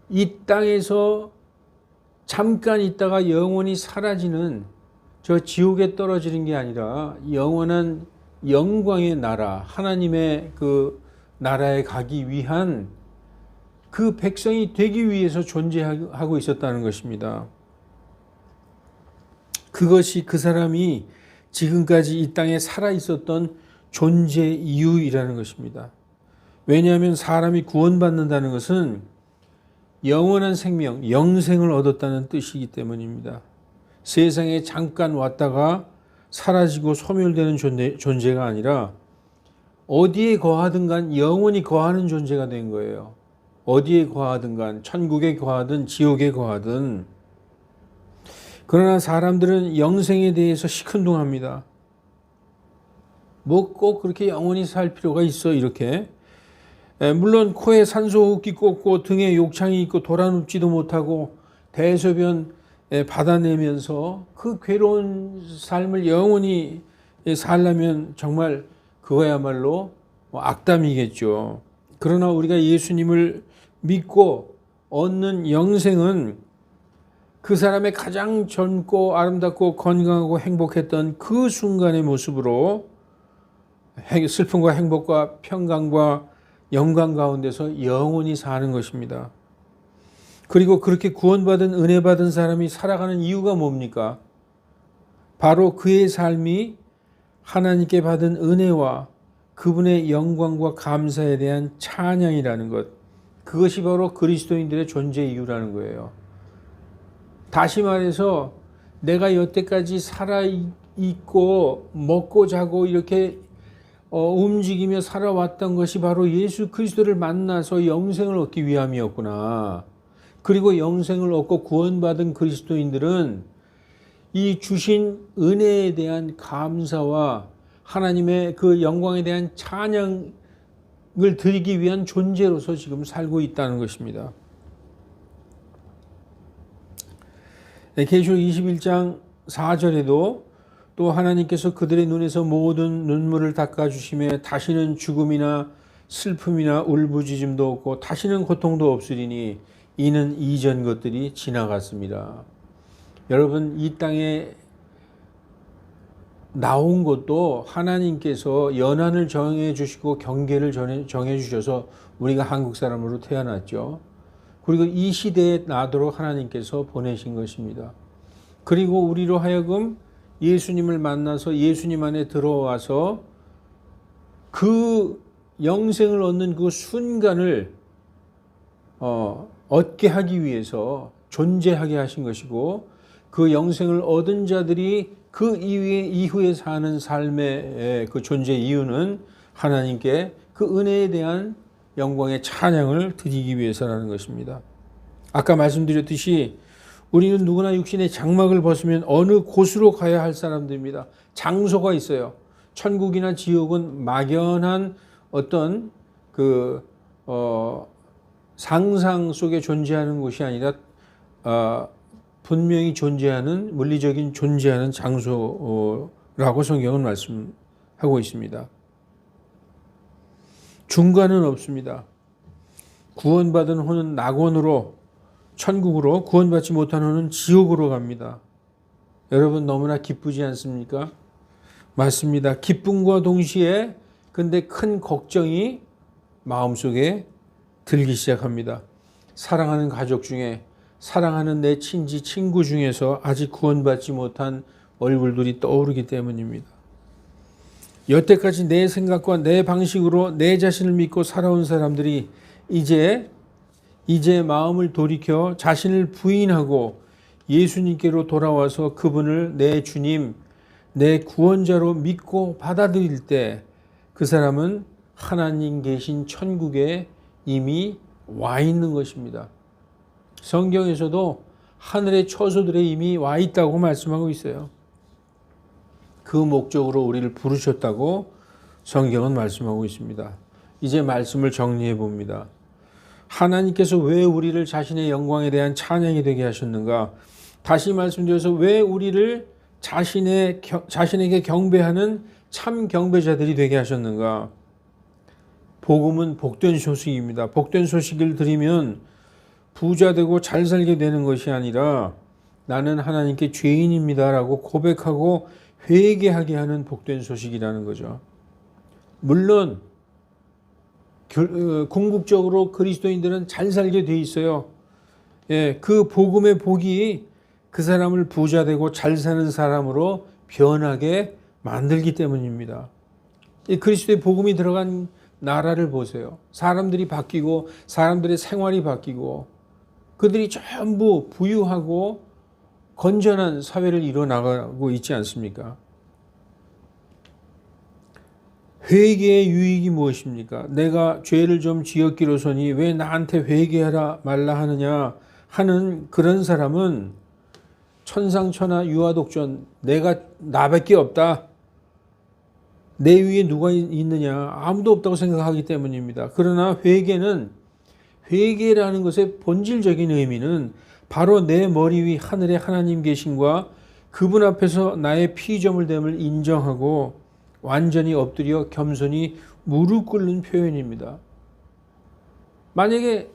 A: 이 땅에서 잠깐 있다가 영원히 사라지는 저 지옥에 떨어지는 게 아니라 영원한 영광의 나라, 하나님의 그 나라에 가기 위한 그 백성이 되기 위해서 존재하고 있었다는 것입니다. 그것이 그 사람이 지금까지 이 땅에 살아 있었던 존재 이유이라는 것입니다. 왜냐하면 사람이 구원받는다는 것은 영원한 생명, 영생을 얻었다는 뜻이기 때문입니다. 세상에 잠깐 왔다가 사라지고 소멸되는 존재가 아니라 어디에 거하든 간 영원히 거하는 존재가 된 거예요. 어디에 거하든 간, 천국에 거하든 지옥에 거하든. 그러나 사람들은 영생에 대해서 시큰둥합니다. 뭐 꼭 그렇게 영원히 살 필요가 있어 이렇게. 물론 코에 산소호흡기 꽂고 등에 욕창이 있고 돌아눕지도 못하고 대소변 받아내면서 그 괴로운 삶을 영원히 살려면 정말 그거야말로 악담이겠죠. 그러나 우리가 예수님을 믿고 얻는 영생은 그 사람의 가장 젊고 아름답고 건강하고 행복했던 그 순간의 모습으로 슬픔과 행복과 평강과 영광 가운데서 영원히 사는 것입니다. 그리고 그렇게 구원받은 은혜 받은 사람이 살아가는 이유가 뭡니까? 바로 그의 삶이 하나님께 받은 은혜와 그분의 영광과 감사에 대한 찬양이라는 것, 그것이 바로 그리스도인들의 존재 이유라는 거예요. 다시 말해서 내가 여태까지 살아있고 먹고 자고 이렇게 움직이며 살아왔던 것이 바로 예수 그리스도를 만나서 영생을 얻기 위함이었구나. 그리고 영생을 얻고 구원받은 그리스도인들은 이 주신 은혜에 대한 감사와 하나님의 그 영광에 대한 찬양을 드리기 위한 존재로서 지금 살고 있다는 것입니다. 계시록 21장 4절에도 또 하나님께서 그들의 눈에서 모든 눈물을 닦아주시며 다시는 죽음이나 슬픔이나 울부짖음도 없고 다시는 고통도 없으리니 이는 이전 것들이 지나갔습니다. 여러분, 이 땅에 나온 것도 하나님께서 연한을 정해 주시고 경계를 정해 주셔서 우리가 한국 사람으로 태어났죠. 그리고 이 시대에 나도록 하나님께서 보내신 것입니다. 그리고 우리로 하여금 예수님을 만나서 예수님 안에 들어와서 그 영생을 얻는 그 순간을 얻게 하기 위해서 존재하게 하신 것이고, 그 영생을 얻은 자들이 그 이후에 사는 삶의 그 존재 이유는 하나님께 그 은혜에 대한 영광의 찬양을 드리기 위해서라는 것입니다. 아까 말씀드렸듯이 우리는 누구나 육신의 장막을 벗으면 어느 곳으로 가야 할 사람들입니다. 장소가 있어요. 천국이나 지옥은 막연한 어떤 상상 속에 존재하는 곳이 아니라 분명히 존재하는, 물리적인 존재하는 장소라고 성경은 말씀하고 있습니다. 중간은 없습니다. 구원받은 혼은 낙원으로, 천국으로, 구원받지 못한 혼은 지옥으로 갑니다. 여러분 너무나 기쁘지 않습니까? 맞습니다. 기쁨과 동시에 근데 큰 걱정이 마음속에 들기 시작합니다. 사랑하는 가족 중에, 사랑하는 내 친지, 친구 중에서 아직 구원받지 못한 얼굴들이 떠오르기 때문입니다. 여태까지 내 생각과 내 방식으로 내 자신을 믿고 살아온 사람들이 이제 마음을 돌이켜 자신을 부인하고 예수님께로 돌아와서 그분을 내 주님, 내 구원자로 믿고 받아들일 때 그 사람은 하나님 계신 천국에 이미 와 있는 것입니다. 성경에서도 하늘의 처소들에 이미 와 있다고 말씀하고 있어요. 그 목적으로 우리를 부르셨다고 성경은 말씀하고 있습니다. 이제 말씀을 정리해 봅니다. 하나님께서 왜 우리를 자신의 영광에 대한 찬양이 되게 하셨는가? 다시 말씀드려서 왜 우리를 자신에게 경배하는 참 경배자들이 되게 하셨는가? 복음은 복된 소식입니다. 복된 소식을 들으면 부자 되고 잘 살게 되는 것이 아니라 나는 하나님께 죄인입니다라고 고백하고 회개하게 하는 복된 소식이라는 거죠. 물론 궁극적으로 그리스도인들은 잘 살게 돼 있어요. 예, 그 복음의 복이 그 사람을 부자 되고 잘 사는 사람으로 변하게 만들기 때문입니다. 이 그리스도의 복음이 들어간 나라를 보세요. 사람들이 바뀌고 사람들의 생활이 바뀌고 그들이 전부 부유하고 건전한 사회를 이뤄나가고 있지 않습니까? 회개의 유익이 무엇입니까? 내가 죄를 좀 지었기로서니 왜 나한테 회개하라 말라 하느냐 하는 그런 사람은 천상천하 유아독존, 나밖에 없다. 내 위에 누가 있느냐? 아무도 없다고 생각하기 때문입니다. 그러나 회개라는 것의 본질적인 의미는 바로 내 머리 위 하늘에 하나님 계신과 그분 앞에서 나의 피조물됨을 인정하고 완전히 엎드려 겸손히 무릎 꿇는 표현입니다. 만약에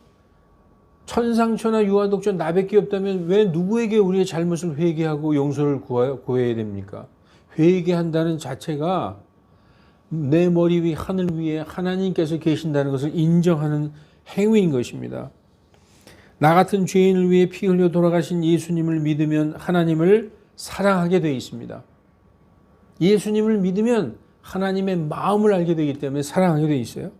A: 천상천하 유아독존 나밖에 없다면 왜 누구에게 우리의 잘못을 회개하고 용서를 구해야 됩니까? 회개한다는 자체가 내 머리 위 하늘 위에 하나님께서 계신다는 것을 인정하는 행위인 것입니다. 나 같은 죄인을 위해 피 흘려 돌아가신 예수님을 믿으면 하나님을 사랑하게 되어 있습니다. 예수님을 믿으면 하나님의 마음을 알게 되기 때문에 사랑하게 되어 있어요.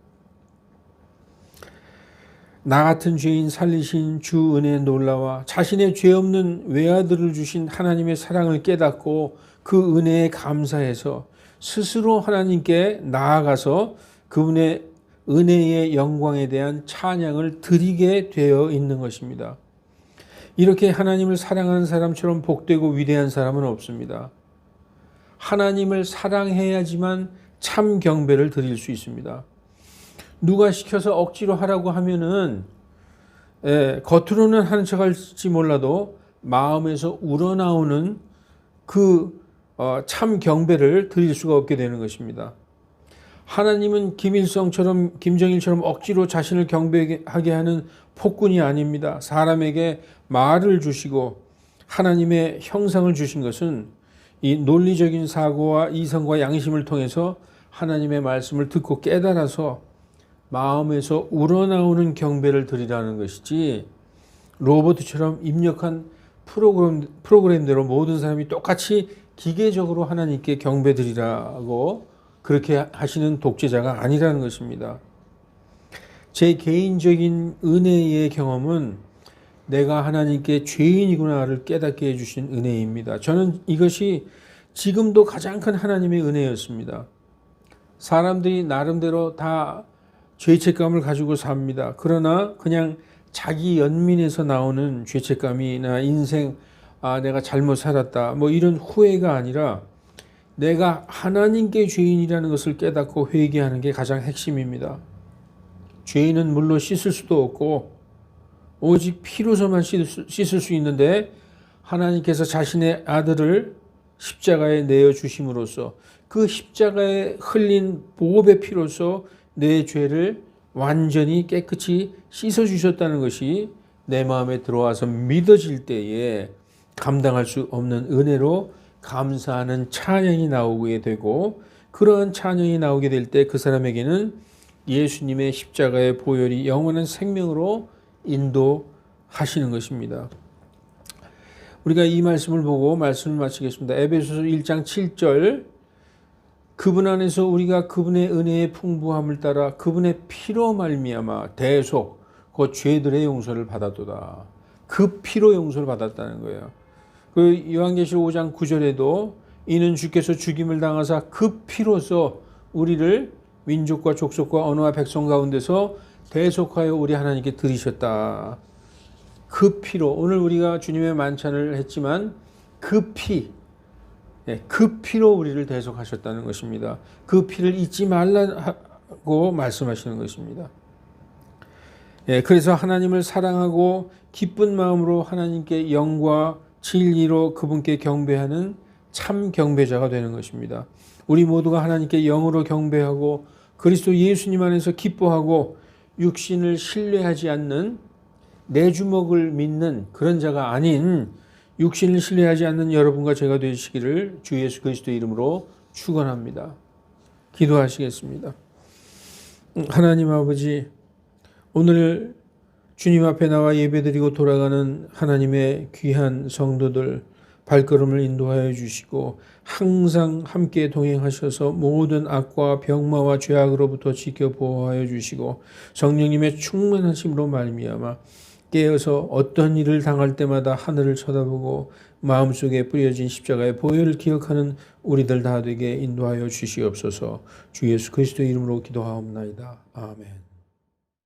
A: 나 같은 죄인 살리신 주 은혜의 놀라와 자신의 죄 없는 외아들을 주신 하나님의 사랑을 깨닫고 그 은혜에 감사해서 스스로 하나님께 나아가서 그분의 은혜의 영광에 대한 찬양을 드리게 되어 있는 것입니다. 이렇게 하나님을 사랑하는 사람처럼 복되고 위대한 사람은 없습니다. 하나님을 사랑해야지만 참 경배를 드릴 수 있습니다. 누가 시켜서 억지로 하라고 하면은 겉으로는 하는 척할지 몰라도 마음에서 우러나오는 그 참 경배를 드릴 수가 없게 되는 것입니다. 하나님은 김정일처럼 억지로 자신을 경배하게 하는 폭군이 아닙니다. 사람에게 말을 주시고 하나님의 형상을 주신 것은 이 논리적인 사고와 이성과 양심을 통해서 하나님의 말씀을 듣고 깨달아서 마음에서 우러나오는 경배를 드리라는 것이지, 로봇처럼 입력한 프로그램대로 모든 사람이 똑같이 기계적으로 하나님께 경배 드리라고 그렇게 하시는 독재자가 아니라는 것입니다. 제 개인적인 은혜의 경험은 내가 하나님께 죄인이구나를 깨닫게 해주신 은혜입니다. 저는 이것이 지금도 가장 큰 하나님의 은혜였습니다. 사람들이 나름대로 다 죄책감을 가지고 삽니다. 그러나 그냥 자기 연민에서 나오는 죄책감이나 인생, 내가 잘못 살았다, 뭐 이런 후회가 아니라 내가 하나님께 죄인이라는 것을 깨닫고 회개하는 게 가장 핵심입니다. 죄인은 물로 씻을 수도 없고 오직 피로서만 씻을 수 있는데 하나님께서 자신의 아들을 십자가에 내어 주심으로써 그 십자가에 흘린 보혈의 피로서 내 죄를 완전히 깨끗이 씻어 주셨다는 것이 내 마음에 들어와서 믿어질 때에 감당할 수 없는 은혜로 감사하는 찬양이 나오게 되고, 그러한 찬양이 나오게 될 때 그 사람에게는 예수님의 십자가의 보혈이 영원한 생명으로 인도하시는 것입니다. 우리가 이 말씀을 보고 말씀을 마치겠습니다. 에베소서 1장 7절, 그분 안에서 우리가 그분의 은혜의 풍부함을 따라 그분의 피로 말미암아 대속 그 죄들의 용서를 받았도다. 그 피로 용서를 받았다는 거예요. 그 요한계시록 5장 9절에도 이는 주께서 죽임을 당하사 그 피로서 우리를 민족과 족속과 언어와 백성 가운데서 대속하여 우리 하나님께 드리셨다. 그 피로, 오늘 우리가 주님의 만찬을 했지만 그 피로 우리를 대속하셨다는 것입니다. 그 피를 잊지 말라고 말씀하시는 것입니다. 그래서 하나님을 사랑하고 기쁜 마음으로 하나님께 영과 진리로 그분께 경배하는 참 경배자가 되는 것입니다. 우리 모두가 하나님께 영으로 경배하고 그리스도 예수님 안에서 기뻐하고 육신을 신뢰하지 않는, 내 주먹을 믿는 그런 자가 아닌 육신을 신뢰하지 않는 여러분과 제가 되시기를 주 예수 그리스도 이름으로 축원합니다. 기도하시겠습니다. 하나님 아버지, 오늘 주님 앞에 나와 예배드리고 돌아가는 하나님의 귀한 성도들 발걸음을 인도하여 주시고 항상 함께 동행하셔서 모든 악과 병마와 죄악으로부터 지켜 보호하여 주시고 성령님의 충만하심으로 말미암아 깨어서 어떤 일을 당할 때마다 하늘을 쳐다보고 마음속에 뿌려진 십자가의 보혈을 기억하는 우리들 다 되게 인도하여 주시옵소서. 주 예수 그리스도의 이름으로 기도하옵나이다. 아멘.